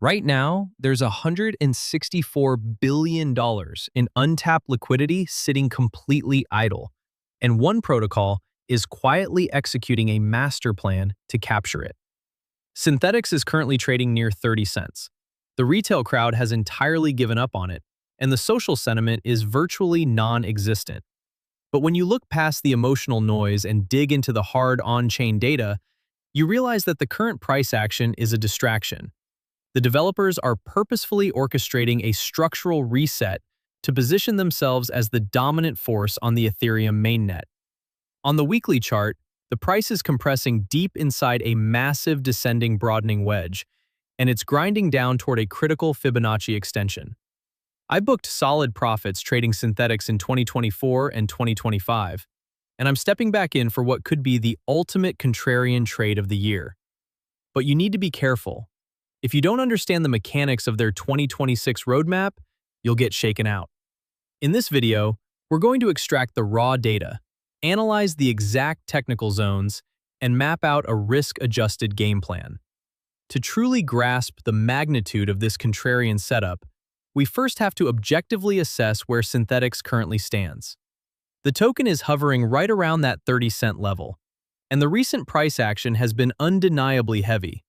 Right now, there's $164 billion in untapped liquidity sitting completely idle, and one protocol is quietly executing a master plan to capture it. Synthetix is currently trading near 30 cents. The retail crowd has entirely given up on it, and the social sentiment is virtually non-existent. But when you look past the emotional noise and dig into the hard on-chain data, you realize that the current price action is a distraction. The developers are purposefully orchestrating a structural reset to position themselves as the dominant force on the Ethereum mainnet. On the weekly chart, the price is compressing deep inside a massive descending broadening wedge, and it's grinding down toward a critical Fibonacci extension. I booked solid profits trading Synthetix in 2024 and 2025, and I'm stepping back in for what could be the ultimate contrarian trade of the year. But you need to be careful. If you don't understand the mechanics of their 2026 roadmap, you'll get shaken out. In this video, we're going to extract the raw data, analyze the exact technical zones, and map out a risk-adjusted game plan. To truly grasp the magnitude of this contrarian setup, we first have to objectively assess where Synthetix currently stands. The token is hovering right around that 30-cent level, and the recent price action has been undeniably heavy.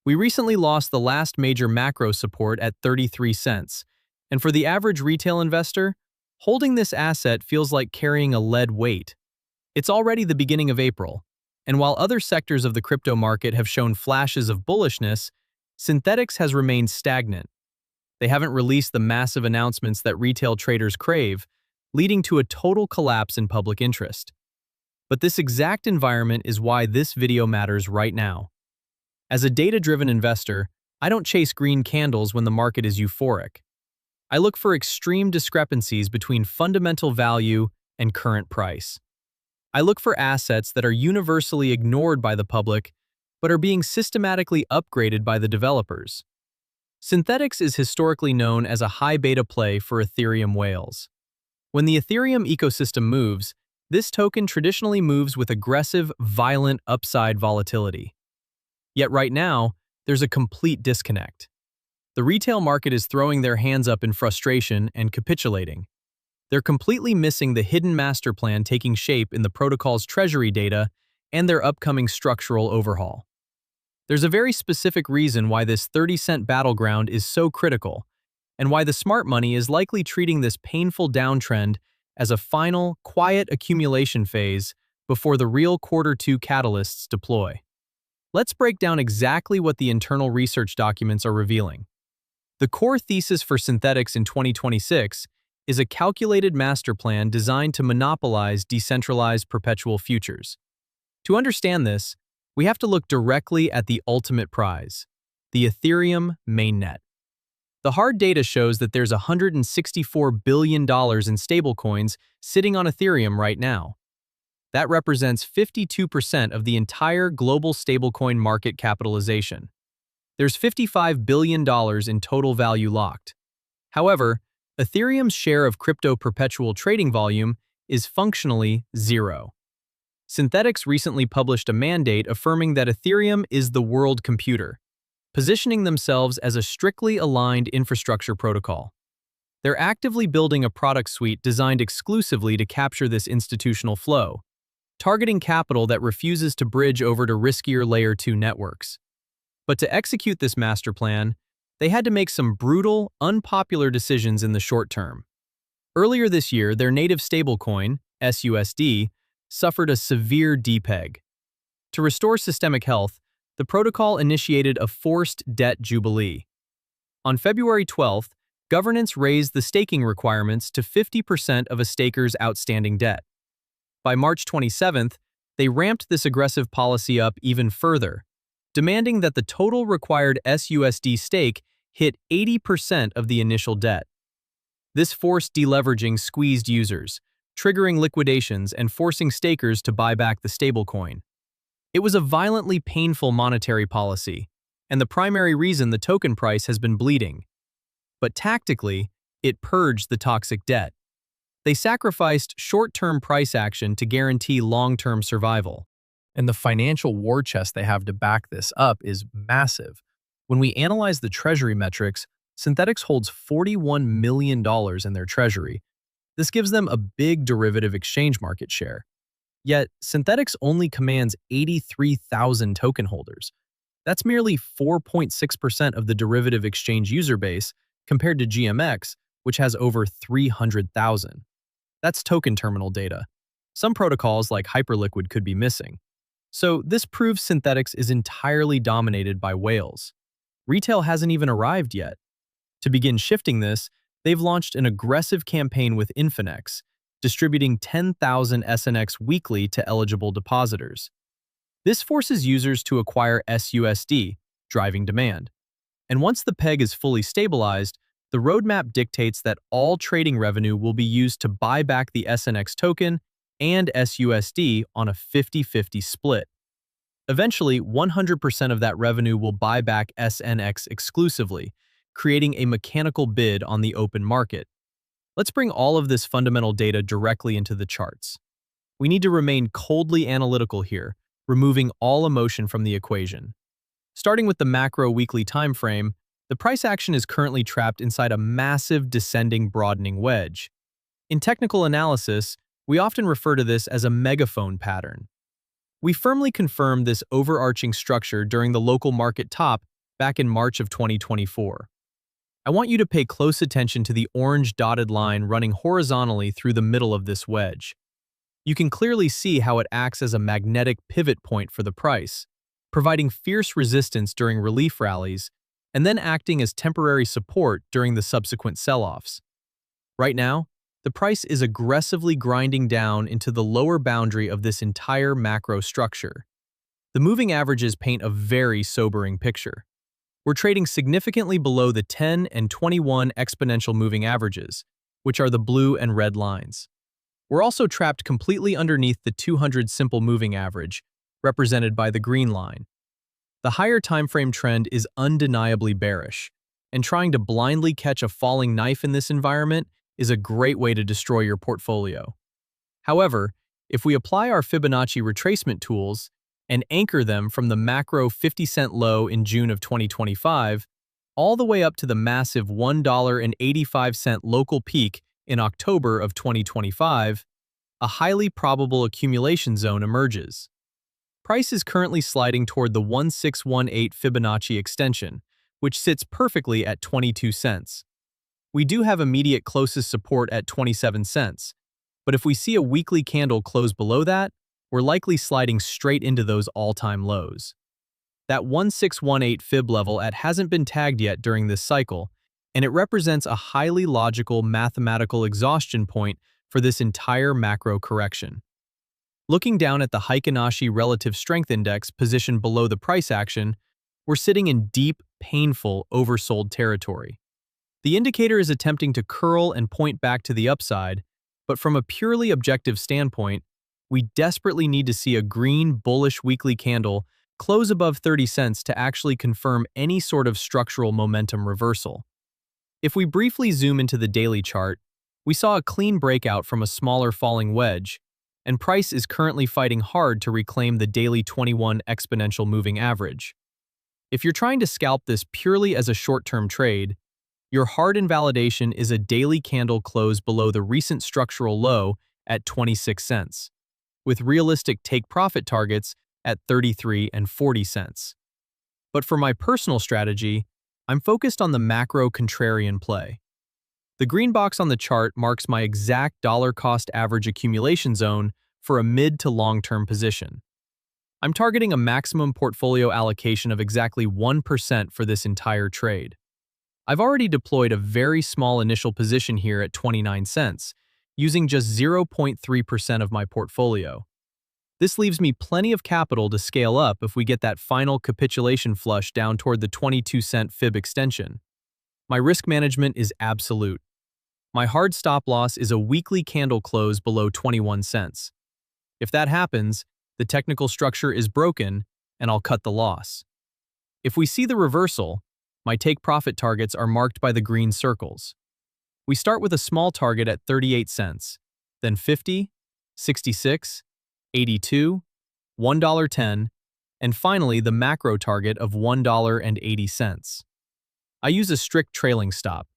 We recently lost the last major macro support at 33 cents, and for the average retail investor, holding this asset feels like carrying a lead weight. It's already the beginning of April, and while other sectors of the crypto market have shown flashes of bullishness, Synthetix has remained stagnant. They haven't released the massive announcements that retail traders crave, leading to a total collapse in public interest. But this exact environment is why this video matters right now. As a data-driven investor, I don't chase green candles when the market is euphoric. I look for extreme discrepancies between fundamental value and current price. I look for assets that are universally ignored by the public but are being systematically upgraded by the developers. Synthetix is historically known as a high beta play for Ethereum whales. When the Ethereum ecosystem moves, this token traditionally moves with aggressive, violent upside volatility. Yet right now, there's a complete disconnect. The retail market is throwing their hands up in frustration and capitulating. They're completely missing the hidden master plan taking shape in the protocol's treasury data and their upcoming structural overhaul. There's a very specific reason why this 30-cent battleground is so critical, and why the smart money is likely treating this painful downtrend as a final, quiet accumulation phase before the real Q2 catalysts deploy. Let's break down exactly what the internal research documents are revealing. The core thesis for Synthetix in 2026 is a calculated master plan designed to monopolize decentralized perpetual futures. To understand this, we have to look directly at the ultimate prize, the Ethereum mainnet. The hard data shows that there's $164 billion in stablecoins sitting on Ethereum right now. That represents 52% of the entire global stablecoin market capitalization. There's $55 billion in total value locked. However, Ethereum's share of crypto perpetual trading volume is functionally zero. Synthetix recently published a mandate affirming that Ethereum is the world computer, positioning themselves as a strictly aligned infrastructure protocol. They're actively building a product suite designed exclusively to capture this institutional flow, targeting capital that refuses to bridge over to riskier Layer 2 networks. But to execute this master plan, they had to make some brutal, unpopular decisions in the short term. Earlier this year, their native stablecoin, SUSD, suffered a severe depeg. To restore systemic health, the protocol initiated a forced debt jubilee. On February 12th, governance raised the staking requirements to 50% of a staker's outstanding debt. By March 27th, they ramped this aggressive policy up even further, demanding that the total required SUSD stake hit 80% of the initial debt. This forced deleveraging squeezed users, triggering liquidations and forcing stakers to buy back the stablecoin. It was a violently painful monetary policy, and the primary reason the token price has been bleeding. But tactically, it purged the toxic debt. They sacrificed short-term price action to guarantee long-term survival. And the financial war chest they have to back this up is massive, When we analyze the treasury metrics, Synthetix holds $41 million in their treasury. This gives them a big derivative exchange market share. Yet, Synthetix only commands 83,000 token holders. That's merely 4.6% of the derivative exchange user base compared to GMX, which has over 300,000. That's token terminal data. Some protocols like Hyperliquid could be missing. So this proves Synthetix is entirely dominated by whales. Retail hasn't even arrived yet. To begin shifting this, they've launched an aggressive campaign with Infinex, distributing 10,000 SNX weekly to eligible depositors. This forces users to acquire SUSD, driving demand. And once the peg is fully stabilized, the roadmap dictates that all trading revenue will be used to buy back the SNX token and SUSD on a 50-50 split. Eventually, 100% of that revenue will buy back SNX exclusively, creating a mechanical bid on the open market. Let's bring all of this fundamental data directly into the charts. We need to remain coldly analytical here, removing all emotion from the equation. Starting with the macro weekly time frame, the price action is currently trapped inside a massive descending broadening wedge. In technical analysis, we often refer to this as a megaphone pattern. We firmly confirmed this overarching structure during the local market top back in March of 2024. I want you to pay close attention to the orange dotted line running horizontally through the middle of this wedge. You can clearly see how it acts as a magnetic pivot point for the price, providing fierce resistance during relief rallies and then acting as temporary support during the subsequent sell-offs. Right now, the price is aggressively grinding down into the lower boundary of this entire macro structure. The moving averages paint a very sobering picture. We're trading significantly below the 10 and 21 exponential moving averages, which are the blue and red lines. We're also trapped completely underneath the 200 simple moving average, represented by the green line. The higher timeframe trend is undeniably bearish, and trying to blindly catch a falling knife in this environment is a great way to destroy your portfolio. However, if we apply our Fibonacci retracement tools and anchor them from the macro 50-cent low in June of 2025 all the way up to the massive $1.85 local peak in October of 2025, a highly probable accumulation zone emerges. Price is currently sliding toward the 1618 Fibonacci extension, which sits perfectly at 22 cents. We do have immediate closest support at 27 cents, but if we see a weekly candle close below that, we're likely sliding straight into those all-time lows. That 1618 fib level hasn't been tagged yet during this cycle, and it represents a highly logical mathematical exhaustion point for this entire macro correction. Looking down at the Heikin-Ashi Relative Strength Index positioned below the price action, we're sitting in deep, painful, oversold territory. The indicator is attempting to curl and point back to the upside, but from a purely objective standpoint, we desperately need to see a green, bullish weekly candle close above 30 cents to actually confirm any sort of structural momentum reversal. If we briefly zoom into the daily chart, we saw a clean breakout from a smaller falling wedge, and price is currently fighting hard to reclaim the daily 21 exponential moving average. If you're trying to scalp this purely as a short-term trade, your hard invalidation is a daily candle close below the recent structural low at 26 cents, with realistic take-profit targets at 33 and 40 cents. But for my personal strategy, I'm focused on the macro contrarian play. The green box on the chart marks my exact dollar-cost average accumulation zone for a mid to long-term position. I'm targeting a maximum portfolio allocation of exactly 1% for this entire trade. I've already deployed a very small initial position here at 29 cents, using just 0.3% of my portfolio. This leaves me plenty of capital to scale up if we get that final capitulation flush down toward the 22-cent fib extension. My risk management is absolute. My hard stop loss is a weekly candle close below 21 cents. If that happens, the technical structure is broken, and I'll cut the loss. If we see the reversal, my take-profit targets are marked by the green circles. We start with a small target at 38 cents, then 50, 66, 82, $1.10, and finally the macro target of $1.80. I use a strict trailing stop.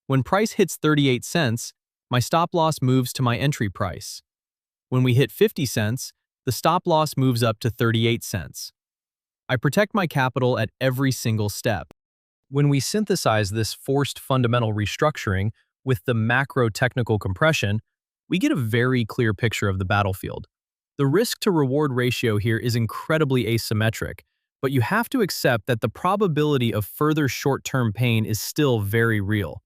When price hits 38 cents, my stop loss moves to my entry price. When we hit 50 cents, the stop loss moves up to 38 cents. I protect my capital at every single step. When we synthesize this forced fundamental restructuring with the macro technical compression, we get a very clear picture of the battlefield. The risk-to-reward ratio here is incredibly asymmetric, but you have to accept that the probability of further short-term pain is still very real.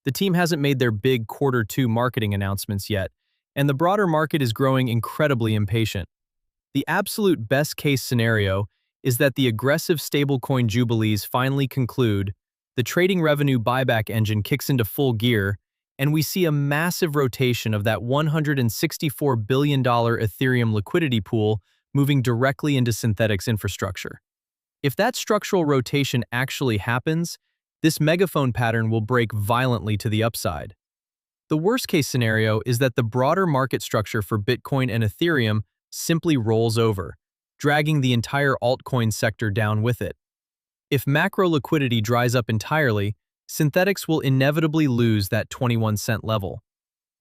The team hasn't made their big Q2 marketing announcements yet, and the broader market is growing incredibly impatient. The absolute best-case scenario is that the aggressive stablecoin jubilees finally conclude, the trading revenue buyback engine kicks into full gear, and we see a massive rotation of that $164 billion Ethereum liquidity pool moving directly into Synthetix infrastructure. If that structural rotation actually happens, this megaphone pattern will break violently to the upside. The worst-case scenario is that the broader market structure for Bitcoin and Ethereum simply rolls over, dragging the entire altcoin sector down with it. If macro liquidity dries up entirely, Synthetix will inevitably lose that 21-cent level.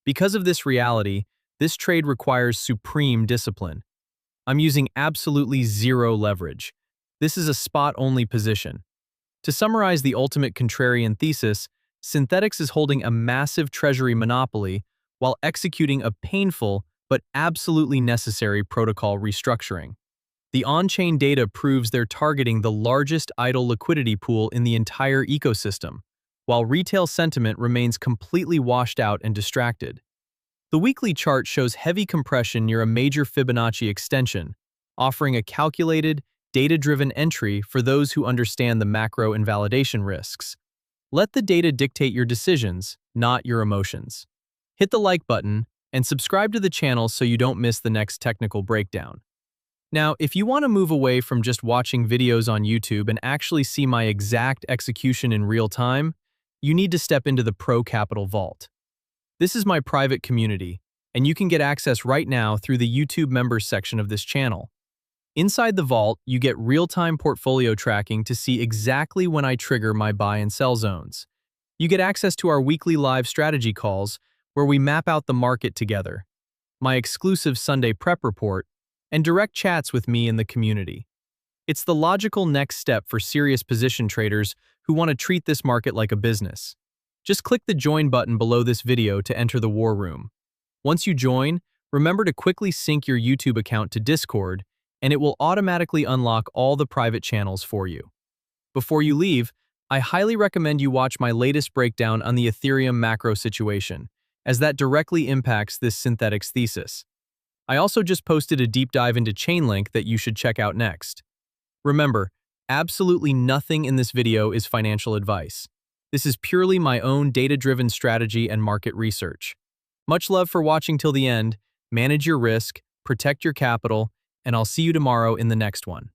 Because of this reality, this trade requires supreme discipline. I'm using absolutely zero leverage. This is a spot-only position. To summarize the ultimate contrarian thesis, Synthetix is holding a massive treasury monopoly while executing a painful but absolutely necessary protocol restructuring. The on-chain data proves they're targeting the largest idle liquidity pool in the entire ecosystem, while retail sentiment remains completely washed out and distracted. The weekly chart shows heavy compression near a major Fibonacci extension, offering a calculated, data-driven entry for those who understand the macro invalidation risks. Let the data dictate your decisions, not your emotions. Hit the like button and subscribe to the channel so you don't miss the next technical breakdown. Now, if you want to move away from just watching videos on YouTube and actually see my exact execution in real time, you need to step into the Pro Capital Vault. This is my private community, and you can get access right now through the YouTube members section of this channel. Inside the vault, you get real-time portfolio tracking to see exactly when I trigger my buy and sell zones. You get access to our weekly live strategy calls, where we map out the market together, my exclusive Sunday prep report, and direct chats with me in the community. It's the logical next step for serious position traders who want to treat this market like a business. Just click the join button below this video to enter the war room. Once you join, remember to quickly sync your YouTube account to Discord, and it will automatically unlock all the private channels for you. Before you leave, I highly recommend you watch my latest breakdown on the Ethereum macro situation, as that directly impacts this Synthetix thesis. I also just posted a deep dive into Chainlink that you should check out next. Remember, absolutely nothing in this video is financial advice. This is purely my own data-driven strategy and market research. Much love for watching till the end, manage your risk, protect your capital, and I'll see you tomorrow in the next one.